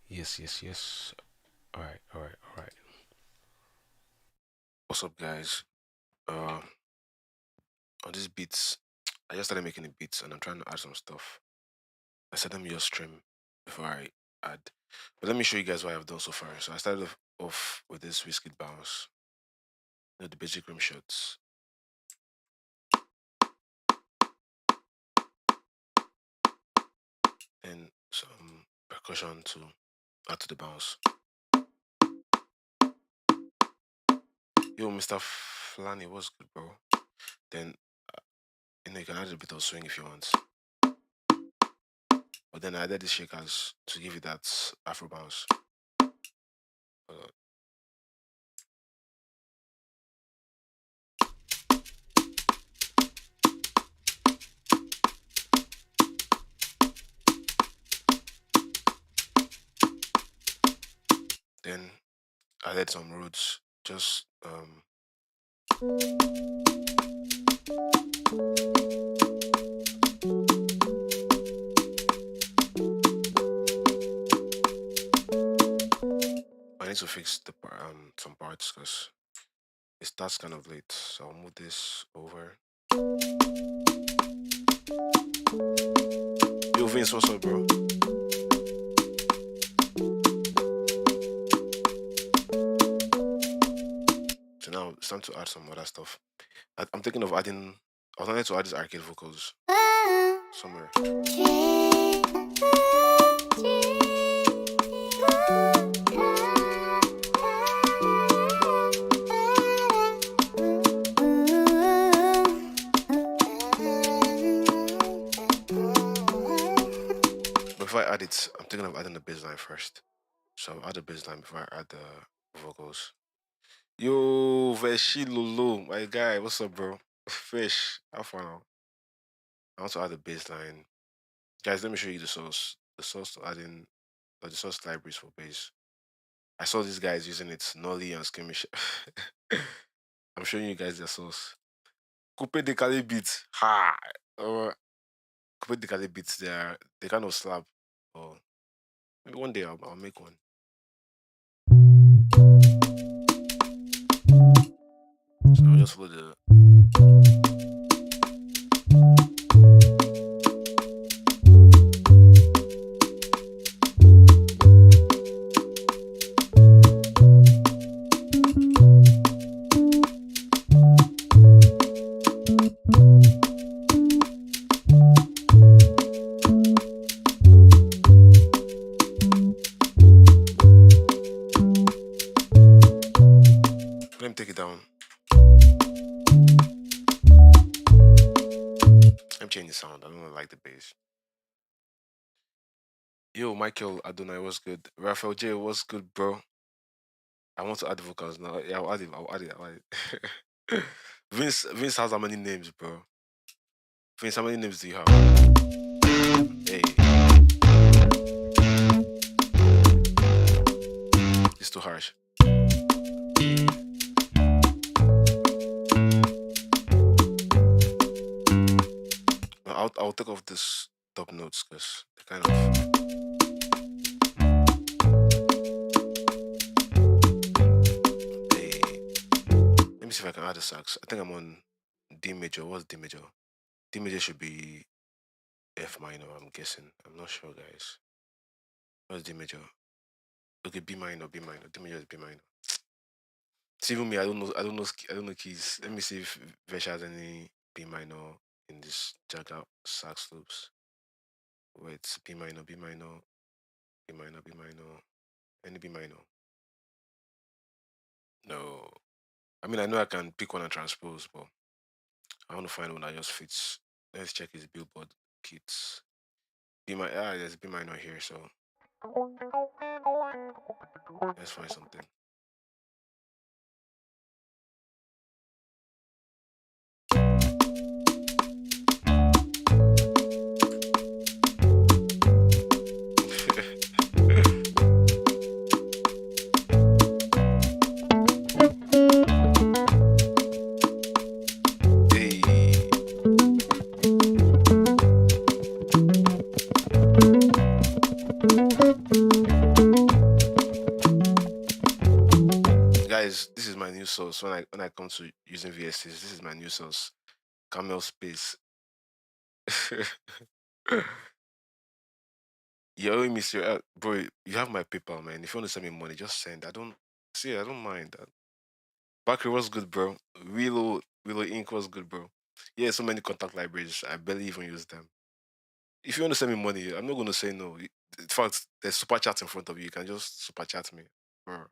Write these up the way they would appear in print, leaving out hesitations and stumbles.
Yes, yes, yes. All right, all right, all right. What's up, guys? Uh, on these beats, I just started making the beats and I'm trying to add some stuff. I said let me just stream before I add. But let me show you guys what I've done so far. So I started off with this whiskey bounce, the basic rim shots, and some percussion to add to the bounce. Yo, Mr. Flanny, what's good, bro? Then you can add a bit of swing if you want. But then I added these shakers to give you that Afro bounce. Uh, then I added some roots. Just I need to fix the some parts because it starts kind of late. So I'll move this over. Yo, Vince, what's up, bro? So now it's time to add some other stuff. I'm thinking of adding. I was wanted to add these arcade vocals somewhere. But before I add it, I'm thinking of adding the bass line first. So I'll add the bass line before I add the vocals. Yo, Veshi Lulu, my guy, what's up, bro? Fish, how far now? I want to add the bass line. Guys, let me show you the source. The source to add in, the source libraries for bass. I saw these guys using it, Nolly and Skimish. I'm showing you guys the source. Coupe de Cali beats. Ha! Coupe de Cali beats, they kind of slap. Oh, maybe one day I'll make one. So I'll just follow the. Let me take it down. Let me change the sound. I don't like the bass. Yo, Michael Adonai, what's good? Raphael J, what's good, bro? I want to add the vocals now. Yeah, I'll add it. I'll add it. I'll add it. Vince has how many names, bro? Vince, how many names do you have? Hey, it's too harsh. I'll take off this top notes because they're kind of. Hey, let me see if I can add the sax. I think I'm on D major. What's D major? D major should be F minor. I'm guessing. I'm not sure, guys. What's D major? Okay, B minor. B minor. D major is B minor. See, even me, I don't know. I don't know. I don't know keys. Let me see if Vesh has any B minor in this jaga sax loops. Wait, B minor, B minor, B minor, B minor, any B minor. No. I mean, I know I can pick one and transpose, but I want to find one that just fits. Let's check his Billboard kits. B minor, there's B minor here, so let's find something. Hey. guys, this is my new source. When I come to using VSTs, this is my new source. Camel Space. You're owing me, sir. Bro, you have my PayPal, man. If you want to send me money, just send. I don't see. I don't mind that. Bakri was good, bro. Willow Ink was good, bro. Yeah, so many contact libraries. I barely even use them. If you want to send me money, I'm not going to say no. In fact, there's super chat in front of you. You can just super chat me, bro.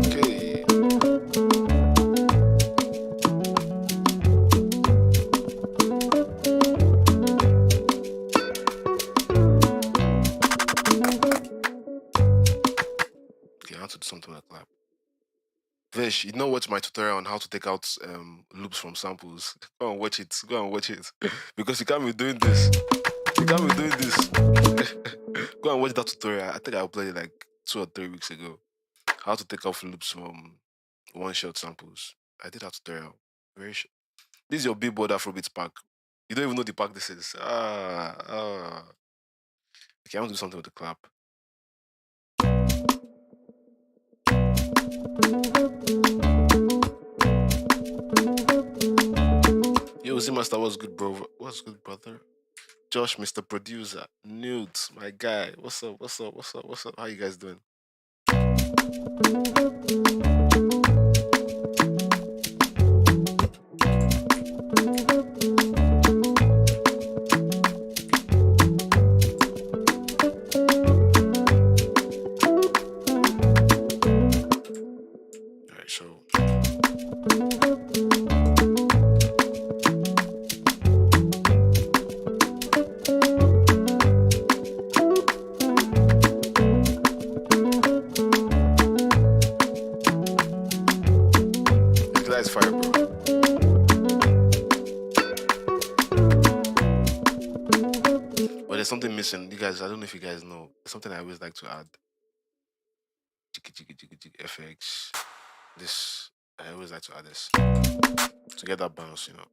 Okay. Okay, I want to do something like that. Vish, you know what's my tutorial on how to take out loops from samples? Go and watch it. Go and watch it. Because you can't be doing this. You can't be doing this. Go and watch that tutorial. I think I uploaded it like 2 or 3 weeks ago. How to take off loops from one shot samples. I did that tutorial. Very This is your billboard Afrobeats pack. You don't even know the pack this is. Okay, I want to do something with the clap. Yo, Zimaster, what's good, bro? What's good, brother? Josh, Mr. Producer, Nudes, my guy. What's up? What's up? What's up? What's up? How you guys doing? All right, so the guy's fire, bro. But there's something missing. You guys, I don't know if you guys know. There's something I always like to add. FX. This, I always like to add this to get that bounce, you know.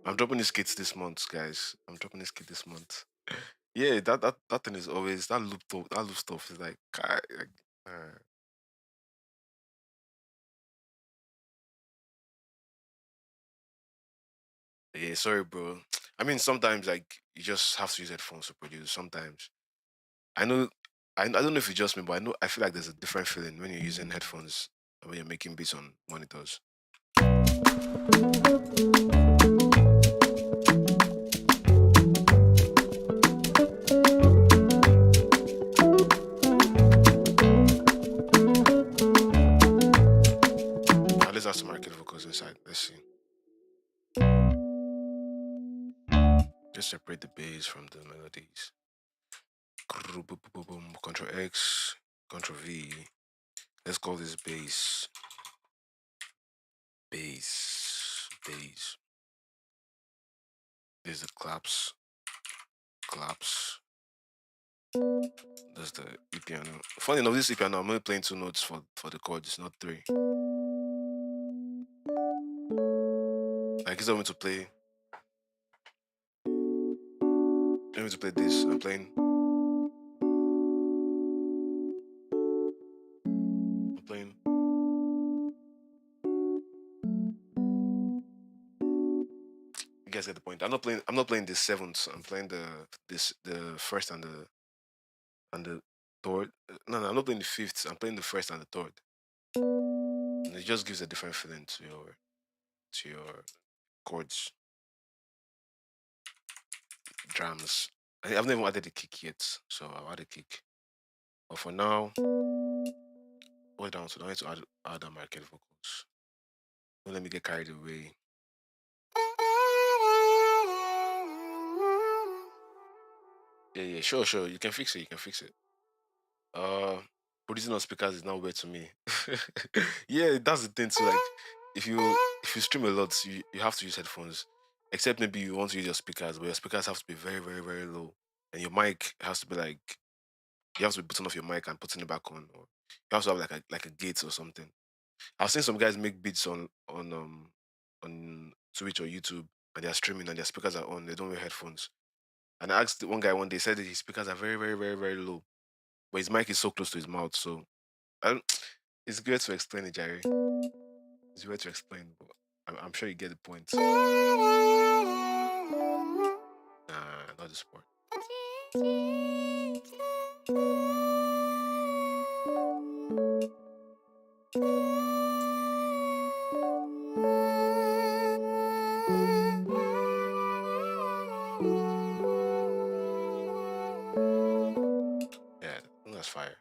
I'm dropping these kits this month, guys. I'm dropping this kit this month. Yeah, that thing is always that loop stuff is like, yeah, sorry, bro. I mean, sometimes like you just have to use headphones to produce. Sometimes I know, I don't know if it's just me, but I feel like there's a different feeling when you're using headphones and when you're making beats on monitors. Now let's add some market vocals inside. Let's see. Just separate the bass from the melodies. Control X, Control V. Let's call this bass. Bass. There's the claps. That's the E piano. Funny enough, this E piano, I'm only playing 2 notes for the chords, not 3. Like, it's want me to play. I want me to play this. I'm playing. You guys get the point. I'm not playing the seventh. I'm playing the first and the third. No, I'm not playing the fifth. I'm playing the first and the third. And it just gives a different feeling to your chords, drums. I've never added a kick yet, so I'll add a kick. But for now, hold down. So I need to add American vocals. Don't let me get carried away. Yeah, sure. You can fix it. Uh, Producing on speakers is now weird to me. Yeah, that's the thing too. Like, if you stream a lot, you have to use headphones. Except maybe you want to use your speakers, but your speakers have to be very, very, very low. and your mic has to be like you have to be putting off your mic and putting it back on, or you have to have like a gate or something. I've seen some guys make beats on Twitch or YouTube, and they're streaming and their speakers are on. They don't wear headphones. And I asked one guy one day, said that his speakers are very, very, very, very low, but his mic is so close to his mouth. So I don't, it's good to explain it, Jerry. It's weird to explain, but I'm sure you get the point. Nah, not the sport. Yeah, that's fire.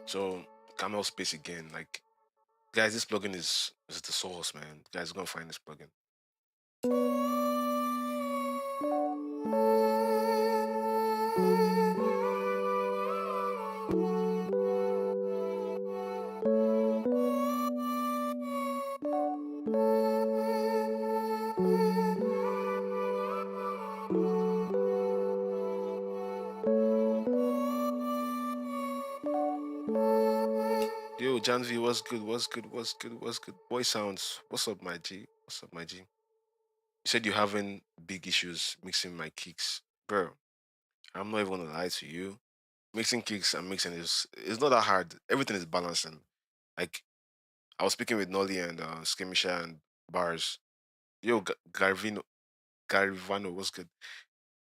So Camel Space again, like guys, this plugin is the source, man. You guys are gonna find this plugin. Yo, Janvi, what's good? What's good? What's good? What's good? Boy sounds. What's up, my G? What's up, my G? You said you're having big issues mixing my kicks, bro. I'm not even gonna lie to you. Mixing kicks and mixing is it's not that hard. Everything is balancing. Like I was speaking with Nolly and Skirmisher and Bars. Yo, Garivano, what's good?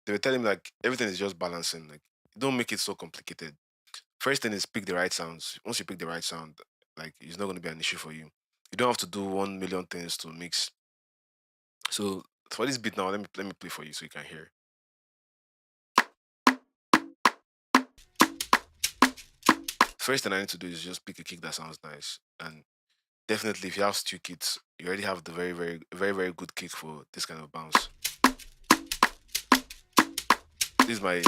They were telling me like everything is just balancing. Like don't make it so complicated. First thing is pick the right sounds. Once you pick the right sound, like it's not going to be an issue for you. You don't have to do 1 million things to mix. So for this beat now, let me play for you so you can hear. First thing I need to do is just pick a kick that sounds nice. And definitely if you have stew kits, you already have the very, very, very, very good kick for this kind of bounce. This is my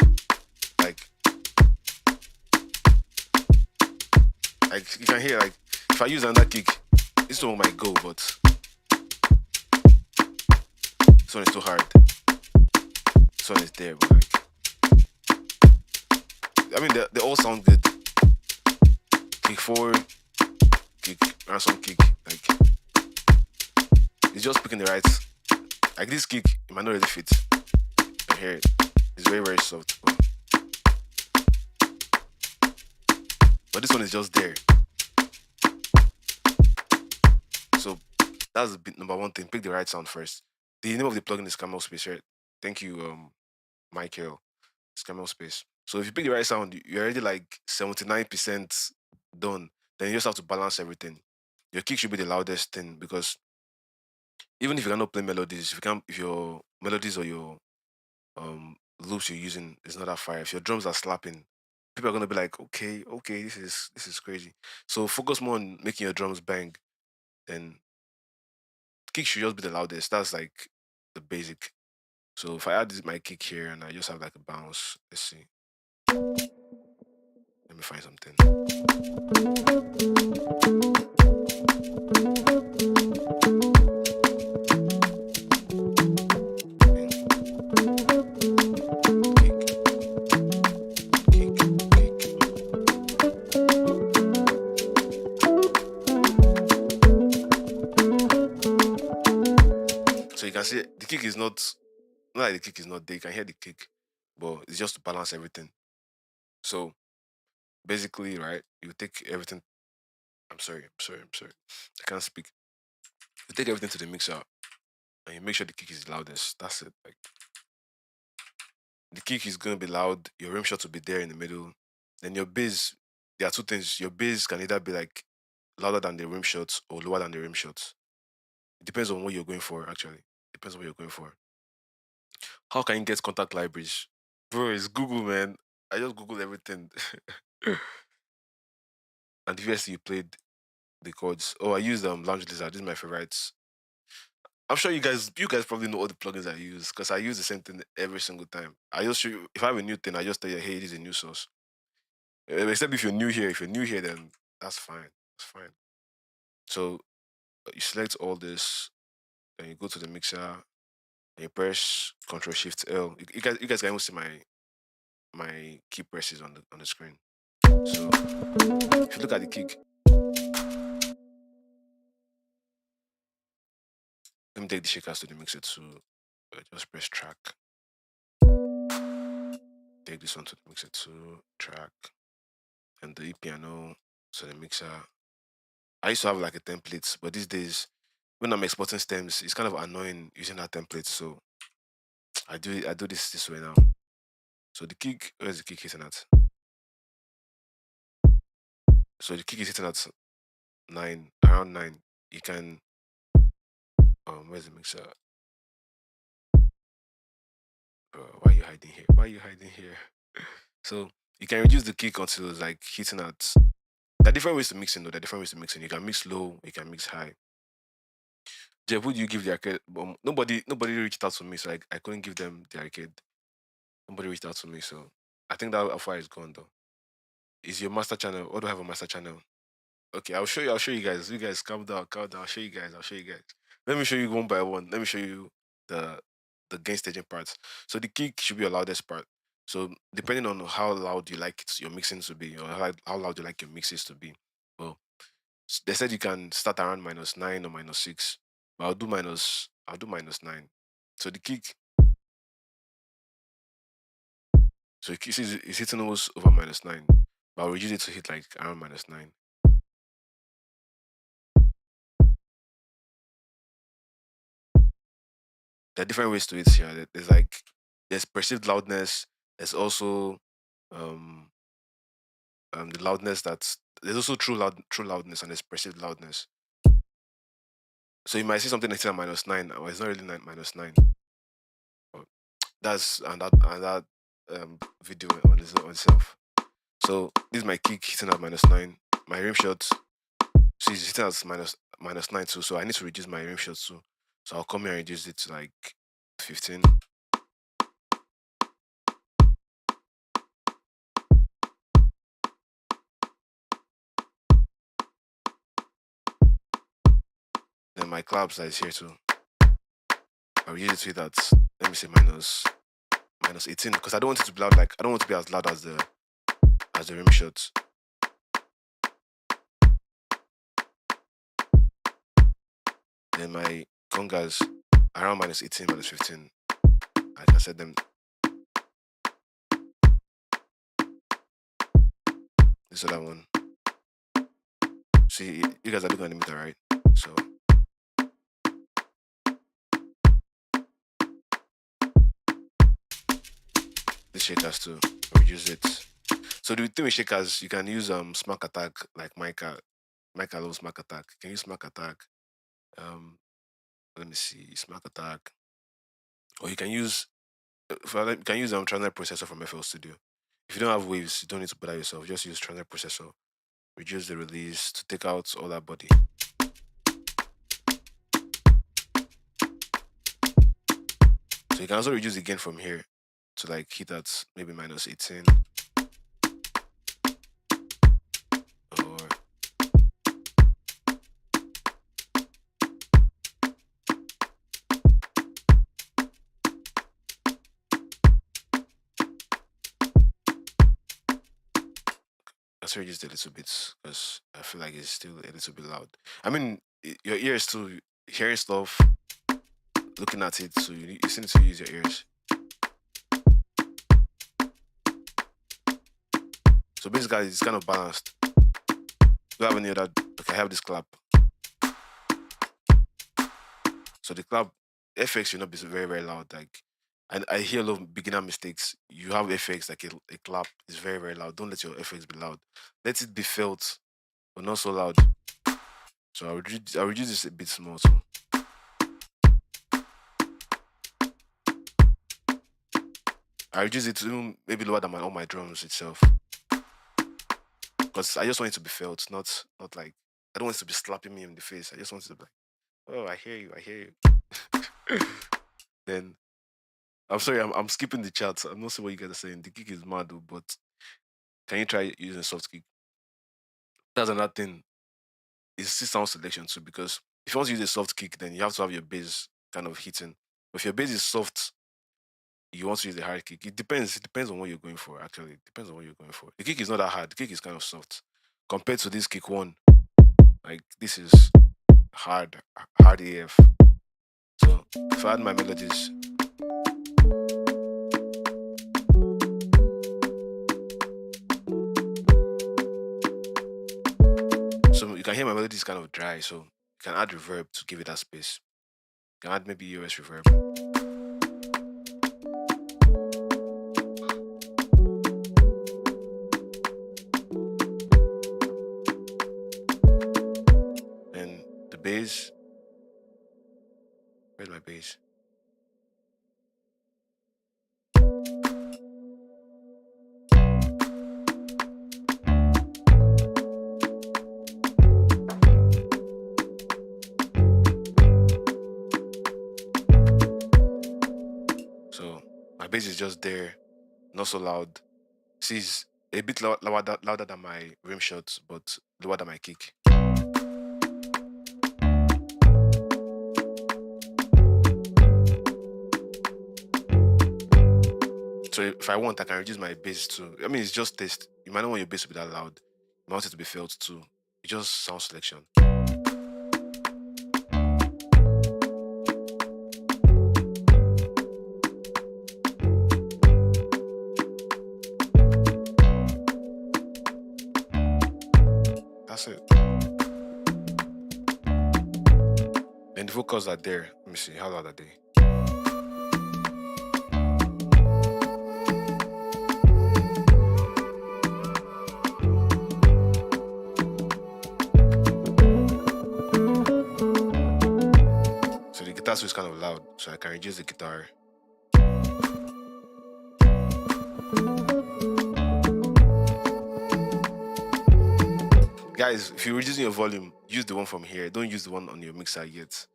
like you can hear like if I use another kick, this one might go, but this one is too hard. This one is there, but like I mean they all sound good. Kick forward, kick, ransom kick, like it's just picking the right. Like this kick, it might not really fit. I hear it. It's very, very soft. But this one is just there. So that's the number one thing. Pick the right sound first. The name of the plugin is Camel Space, right? Thank you, Michael. It's Camel Space. So if you pick the right sound, you're already like 79% done. Then you just have to balance everything. Your kick should be the loudest thing because even if you cannot play melodies, if your melodies or your loops you're using is not that fire, if your drums are slapping, people are gonna be like, okay, okay, this is crazy. So focus more on making your drums bang. Then kick should just be the loudest. That's like the basic. So if I add my kick here and I just have like a bounce, let's see. Let me find something. Kick, kick, kick. So you can see the kick is not like the kick is not there. You can hear the kick, but it's just to balance everything. So basically, right, you take everything. I'm sorry. I can't speak. You take everything to the mixer and you make sure the kick is loudest. That's it. Like the kick is gonna be loud, your rim shot will be there in the middle. Then your bass, there are two things. Your bass can either be like louder than the rim shots or lower than the rim shots. It depends on what you're going for, actually. Depends on what you're going for. How can you get contact libraries? Bro, it's Google, man. I just Googled everything. And the VSC you played, the chords. Oh, I use Lounge Lizard. This is my favorites. I'm sure you guys probably know all the plugins I use because I use the same thing every single time. I just show you if I have a new thing, I just tell you, hey, this is a new source. Except if you're new here. If you're new here, then that's fine. That's fine. So you select all this, then you go to the mixer, and you press Control Shift L. You guys can even see my key presses on the screen. So if you look at the kick, let me take the shakers to the mixer too. Just press track. Take this one to the mixer too, track, and the piano to the mixer. I used to have like a template, but these days when I'm exporting stems, it's kind of annoying using that template. So I do this way now. So the kick, where's the kick hitting at? So the kick is hitting at nine, around nine. You can where's the mixer? Why are you hiding here? Why are you hiding here? So you can reduce the kick until it's like hitting at. There are different ways to mix in though. There are different ways to mix in. You can mix low, you can mix high. Jeff, who do you give the arcade? Nobody reached out to me, so I couldn't give them the arcade. Nobody reached out to me, so I think that offer is gone though. Is your master channel? Or do I have a master channel? Okay, I'll show you. I'll show you guys. You guys calm down, calm down. I'll show you guys. I'll show you guys. Let me show you one by one. Let me show you the the gain staging parts. So the kick should be your loudest part. So depending on how loud you like your mixing to be, or how loud you like your mixes to be. Well, they said you can start around -9 or -6. But I'll do -9. So the kick, so it's hitting almost over -9. But I'll reduce it to hit like around -9. There are different ways to it here. There's like there's perceived loudness. There's also um the loudness that's there's also true loudness and there's perceived loudness. So you might see something hitting at -9, or it's not really -9. But that's and that video on itself. So this is my kick hitting at -9. My rim shot, so it's hitting at -9 too. So I need to reduce my rim shot too. So I'll come here and reduce it to like 15. Then my collabs that is here too. I'll reduce it to that. Let me say -18 because I don't want it to be loud. Like I don't want to be as loud as the rim shot. Then my congas around -18, -15. Like I said them. This other one. See, you guys are looking at the meter, right? So this shakers too. Reduce it. So the thing with shakers, you can use smack attack like Micah. Micah loves smack attack. You can use smack attack. Um, let me see, smack attack, or you can use you can use transit processor from FL Studio. If you don't have waves, you don't need to put that yourself. Just use transit processor. Reduce the release to take out all that body. So you can also reduce the gain from here to like hit at maybe -18 or let's reduce it a little bit because I feel like it's still a little bit loud. I mean, your ears too, hearing stuff, looking at it, so you still need to use your ears. So basically, it's kind of balanced. Do I have any other? Okay, I have this clap. So the clap FX should not be so very very loud. Like, and I hear a lot of beginner mistakes. You have FX like a clap is very very loud. Don't let your FX be loud. Let it be felt, but not so loud. So I'll reduce this a bit small too. I reduce it to maybe lower than all my drums itself because I just want it to be felt, not like I don't want it to be slapping me in the face. I just want it to be like, oh, I hear you, I hear you. Then I'm sorry, I'm skipping the chat. I'm not sure what you guys are saying. The kick is mad, though, but can you try using soft kick? That's another thing. It's still sound selection too, because if you want to use a soft kick, then you have to have your bass kind of hitting. But if your bass is soft, you want to use the hard kick. It depends. It depends on what you're going for. Actually, it depends on what you're going for. The kick is not that hard. The kick is kind of soft compared to this kick one. Like this is hard, hard AF. So if I add my melodies, so you can hear my melody is kind of dry. So you can add reverb to give it that space. You can add maybe US reverb. And the bass, where's my bass? So my bass is just there, not so loud. See, it's a bit louder than my rim shots, but lower than my kick. So if I want, I can reduce my bass too. I mean, it's just taste. You might not want your bass to be that loud. You might want it to be felt too. It just sound selection. That's it. And the vocals are there. Let me see. How loud are they? So the guitar is kind of loud, so I can reduce the guitar. Guys, if you're reducing your volume, use the one from here. Don't use the one on your mixer yet.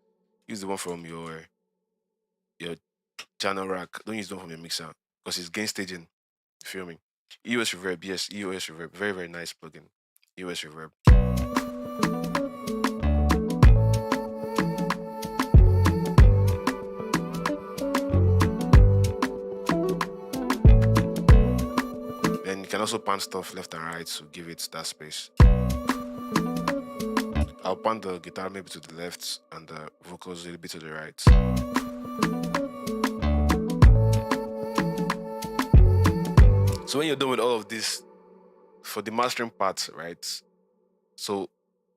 Use the one from your channel rack. Don't use the one from your mixer because it's gain staging. You feel me? EOS reverb, yes, EOS reverb. Very, very nice plugin. EOS reverb. Then you can also pan stuff left and right to give it that space. I'll pan the guitar maybe to the left and the vocals a little bit to the right. So when you're done with all of this, for the mastering part, right? So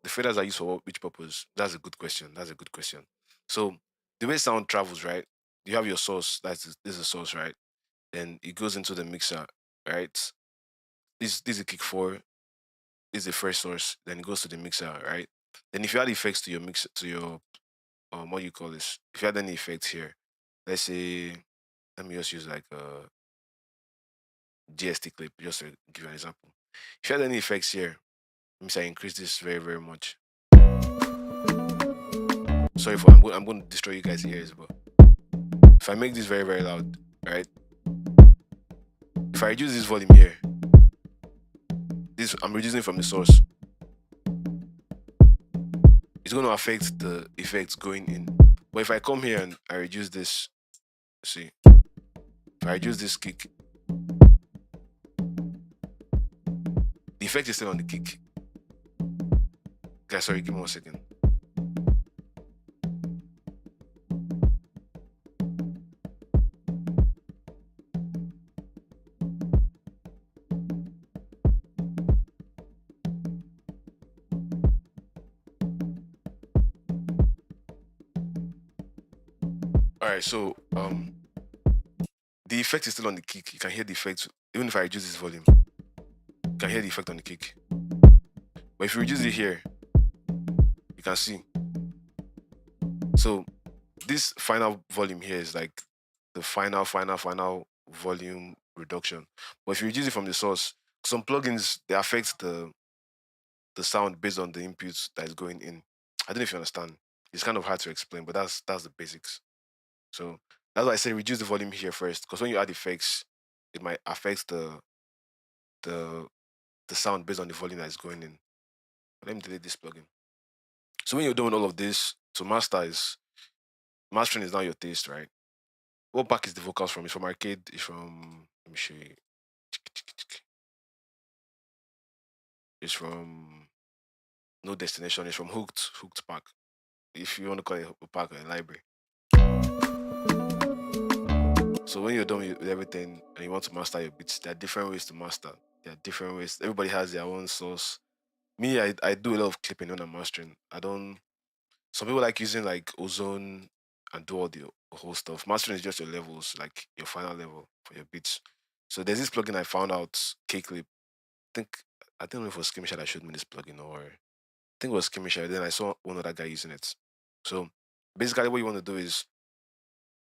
the faders are used for which purpose? That's a good question. That's a good question. So the way sound travels, right? You have your source. This is a source, right? Then it goes into the mixer, right? This is a kick four. This is the first source. Then it goes to the mixer, right? Then if you add effects to your mix to your what do you call this? If you add any effects here, let's say let me just use like a GST clip, just to give you an example. If you add any effects here, let me say I increase this very, very much. Sorry for I'm going to destroy you guys' ears, but if I make this very, very loud, right? If I reduce this volume here, this I'm reducing from the source. It's going to affect the effects going in. But if I come here and I reduce this, see, if I reduce this kick, the effect is still on the kick. Guys, sorry, give me 1 second. Alright, so the effect is still on the kick. You can hear the effect even if I reduce this volume. You can hear the effect on the kick. But if you reduce it here, you can see. So this final volume here is like the final volume reduction. But if you reduce it from the source, some plugins they affect the the sound based on the inputs that is going in. I don't know if you understand. It's kind of hard to explain, but that's the basics. So that's why I say reduce the volume here first, because when you add effects, it might affect the the sound based on the volume that is going in. Let me delete this plugin. So when you're doing all of this, to mastering is now your taste, right? What back is the vocals from? It's from Arcade. It's from, let me show you. It's from No Destination. It's from Hooked Pack. If you want to call it a pack or a library. So when you're done with everything and you want to master your beats, there are different ways to master. There are different ways. Everybody has their own source. Me, I do a lot of clipping when I'm mastering. I don't. Some people like using like Ozone and do all the whole stuff. Mastering is just your levels, like your final level for your beats. So there's this plugin I found out, K-Clip. Think I don't know if it was Skimmisha that showed me this plugin, or I think it was Skimmisha. Then I saw one other guy using it. So basically, what you want to do is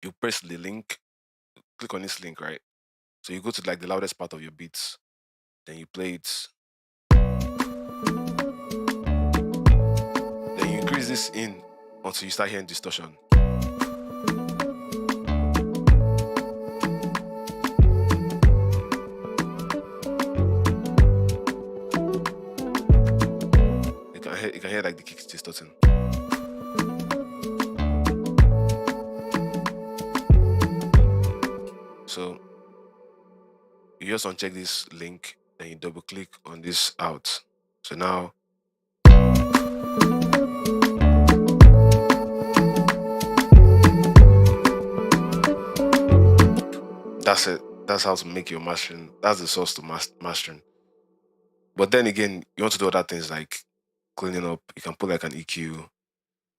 you press the link, click on this link, right? So you go to like the loudest part of your beats, then you play it, then you increase this in until you start hearing distortion. You can hear like the kicks distorting. So you just uncheck this link, then you double click on this out. So now that's it. That's how to make your mastering. That's the source to mastering. But then again, you want to do other things like cleaning up. You can put like an EQ,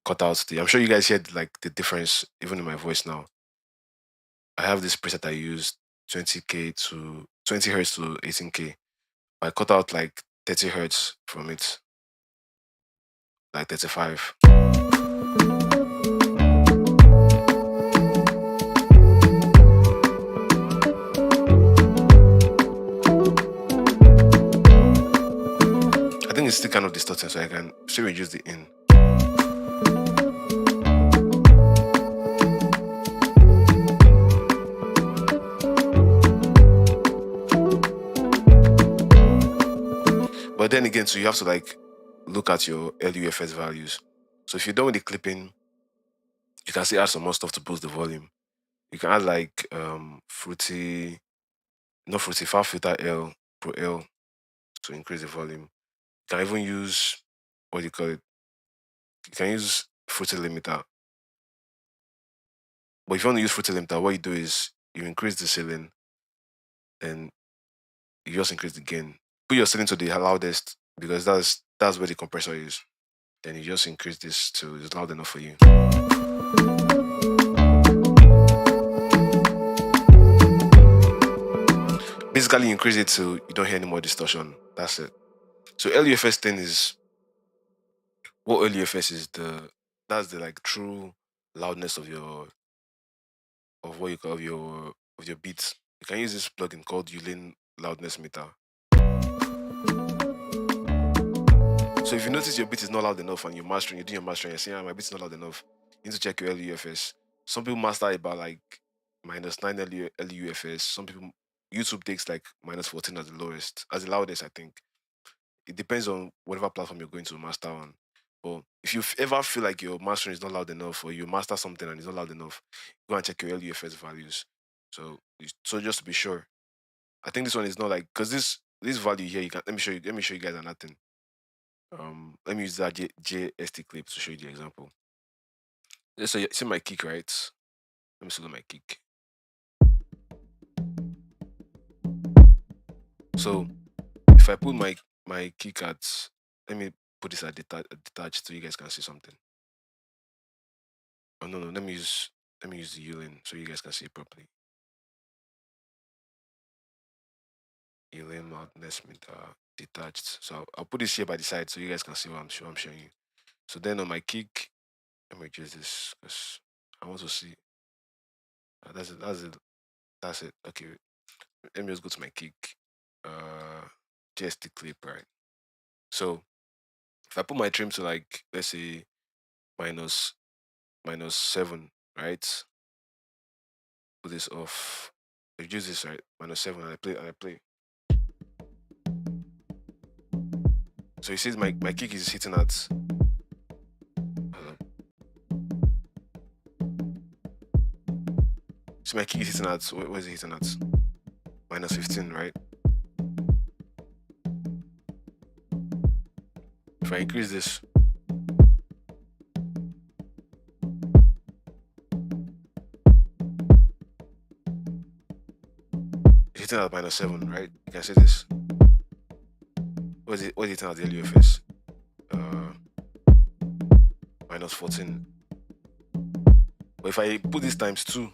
cut out the. I'm sure you guys hear like the difference even in my voice now. I have this preset I use 20k to 20 hertz to 18k. I cut out like 30 hertz from it, like 35. I think it's still kind of distorting, so I can still reduce the in. But then again, so you have to like look at your LUFS values. So if you're done with the clipping, you can still add some more stuff to boost the volume. You can add like fruity, not fruity, far filter L, pro L to increase the volume. You can even use what do you call it? You can use fruity limiter. But if you want to use fruity limiter, what you do is you increase the ceiling and you just increase the gain. Put your ceiling to the loudest because that's where the compressor is. Then you just increase this to it's loud enough for you. Basically, you increase it to you don't hear any more distortion. That's it. So LUFS thing is what LUFS is that's the like true loudness of your of what you call of your beats. You can use this plugin called Ulin Loudness Meter. So if you notice your beat is not loud enough and you're doing your mastering, you're saying, my beat's not loud enough, you need to check your LUFS. Some people master about like -9 LUFS. Some people YouTube takes like -14 as the lowest, as the loudest, I think. It depends on whatever platform you're going to master on. But if you ever feel like your mastering is not loud enough or you master something and it's not loud enough, go and check your LUFS values. So just to be sure. I think this one is not like because this value here you can let me show you guys another thing. Let me use that JST clip to show you the example. Let's say see my kick, right? Let me see my kick. So if I put my kick at let me put this at detached so you guys can see something. Oh no, let me use the Ulin so you guys can see it properly. Ulin loudness meter detached. So I'll put this here by the side so you guys can see what I'm showing you. So then on my kick, let me adjust this because I want to see. That's it. That's it. That's it. Okay. Let me just go to my kick. Uh, just the clip, right? So If I put my trim to like, let's say minus -7, right? Put this off. Reduce this, right? -7, and I play. So you see my kick is hitting at, so my kick is hitting at, where is it hitting at? -15, right? If I increase this, it's hitting at -7, right? You can see this. What is it hitting at the LUFS? -14. But if I put this times 2,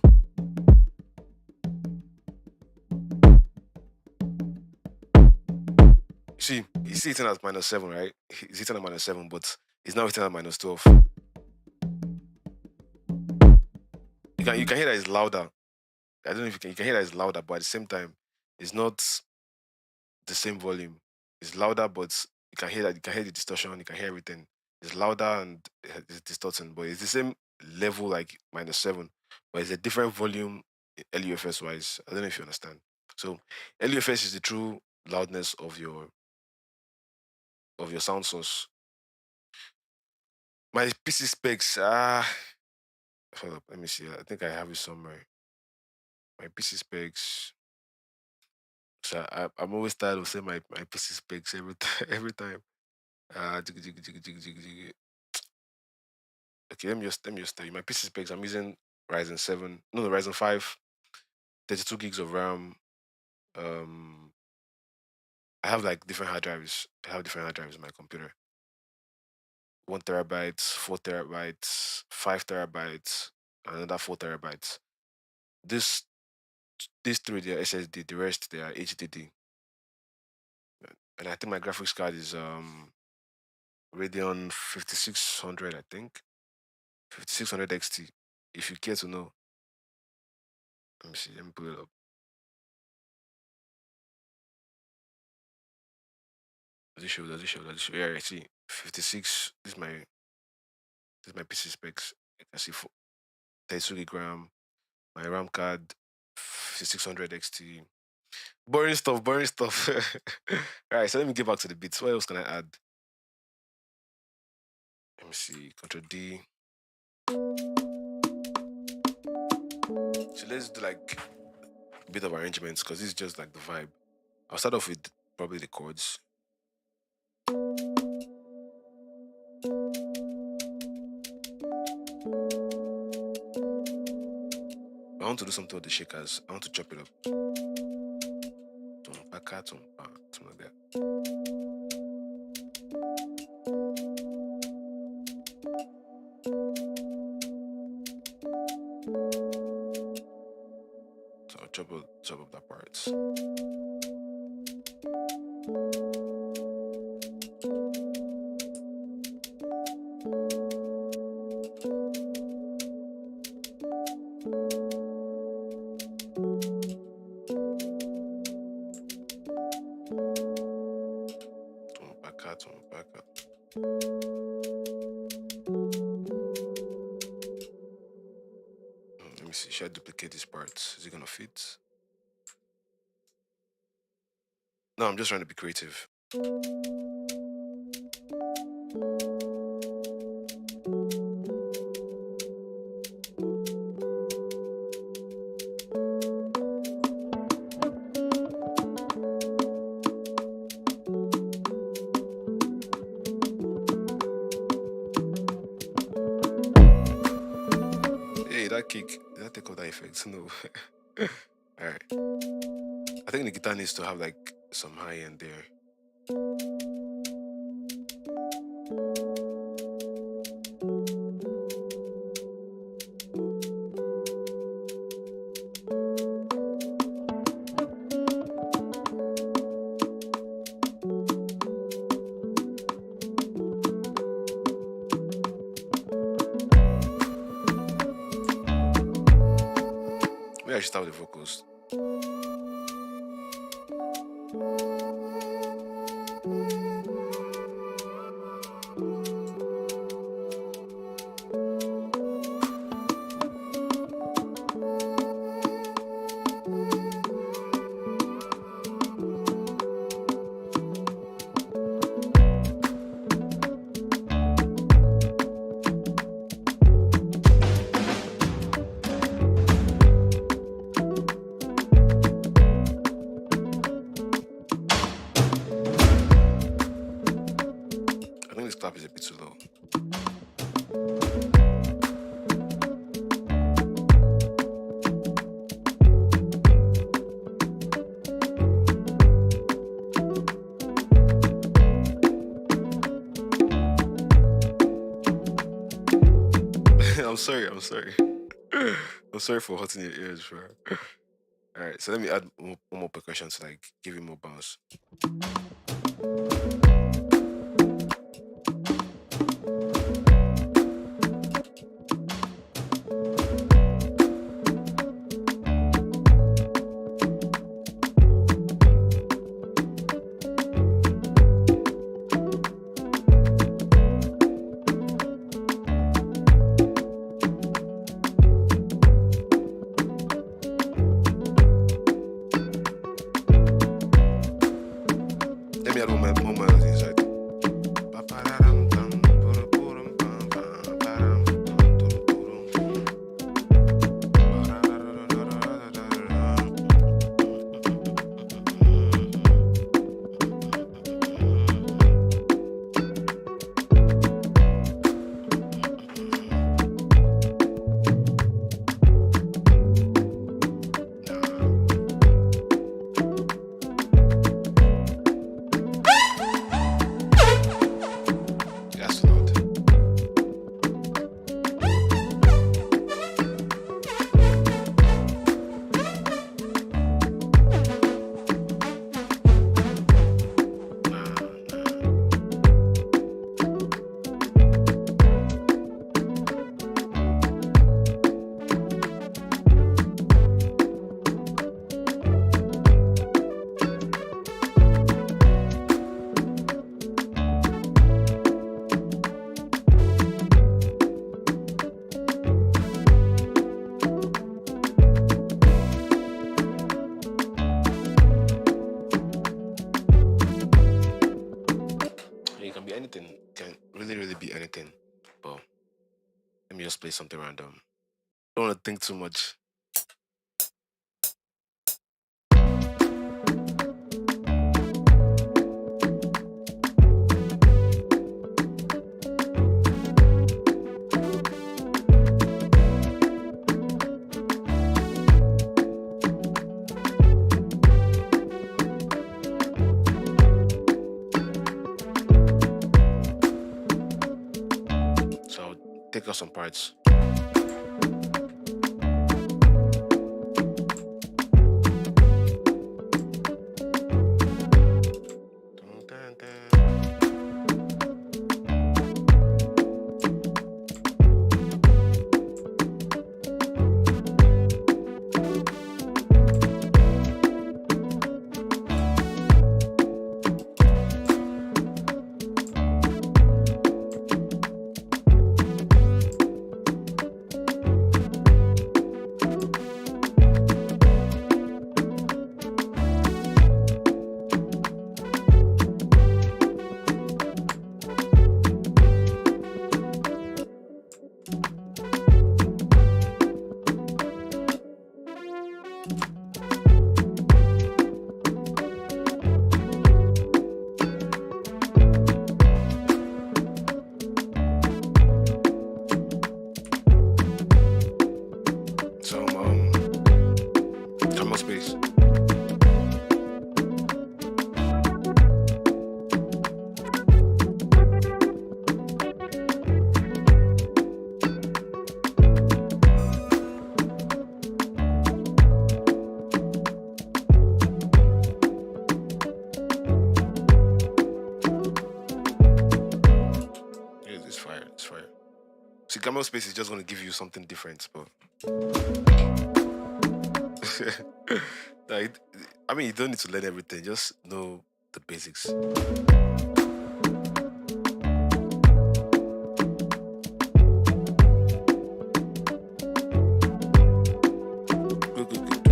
see, it's hitting at -7, right? It's hitting at -7, but it's now hitting at -12. You can hear that it's louder. I don't know if you can hear that it's louder, but at the same time, it's not the same volume. It's louder, but you can hear the distortion, you can hear everything. It's louder and it's distorting, but it's the same level like -7, but it's a different volume LUFS wise. I don't know if you understand. So LUFS is the true loudness of your sound source. My PC specs, hold up, let me see. I think I have it somewhere. My PC specs. So I'm always tired of saying my PC specs every time. Every time. Jiggy, jiggy, jiggy, jiggy, jiggy, jiggy. Okay, let me just tell you. My PC specs. I'm using Ryzen 7. No, Ryzen 5. 32 gigs of RAM. Um, I have like different hard drives. I have different hard drives in my computer. 1 terabyte, 4 terabytes, 5 terabytes, and another 4 terabytes. This these three they are SSD. The rest they are HDD. And I think my graphics card is Radeon 5600. I think 5600 XT. If you care to know, let me see. Let me pull it up. Does it show? Does it show? Does it show? Yeah, I see. 56. This is my PC specs. I can see 32 gig RAM. My RAM card 5600 XT. Boring stuff. Boring stuff. All right. So let me get back to the bits. What else can I add? Let me see. Control D. So let's do like a bit of arrangements because this is just like the vibe. I'll start off with probably the chords. I want to do something with the shakers. I want to chop it up. Something like that. So I'll chop up that part. Back up. Let me see. Should I duplicate this part? Is it gonna fit? No, I'm just trying to be creative. Hey, that kick, did that take all that effects? No. Alright. I think the guitar needs to have like some high end there. Maybe I should start with the vocals. I'm sorry. I'm sorry. I'm sorry for hurting your ears, bro. All right, so let me add one more percussion to like give you more bounce. Let me add one melody inside. That's loud. It can be anything. It can really, really be anything. But let me just play something random. Don't want to think too much. So I'll take out some parts. Dun, dun, dun. Some camel space. It's fire. It's fire. See, camel space is just gonna give you something different, but like, I mean, you don't need to learn everything. Just know the basics. Good, good, good.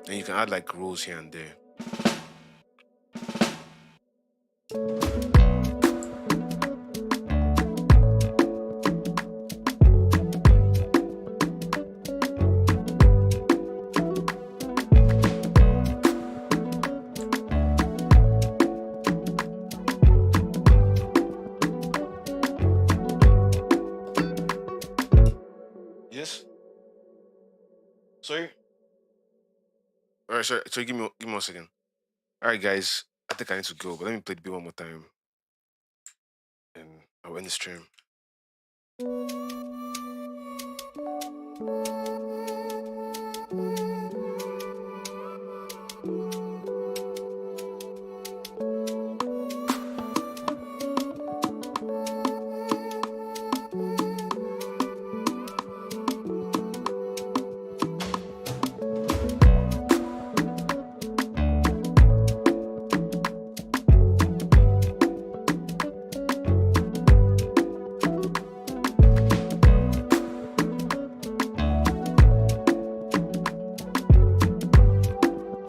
And you can add like rolls here and there. Yes. Sorry. All right, sorry. Give me 1 second. All right, guys. I think I need to go, but let me play the beat one more time, and I'll end the stream.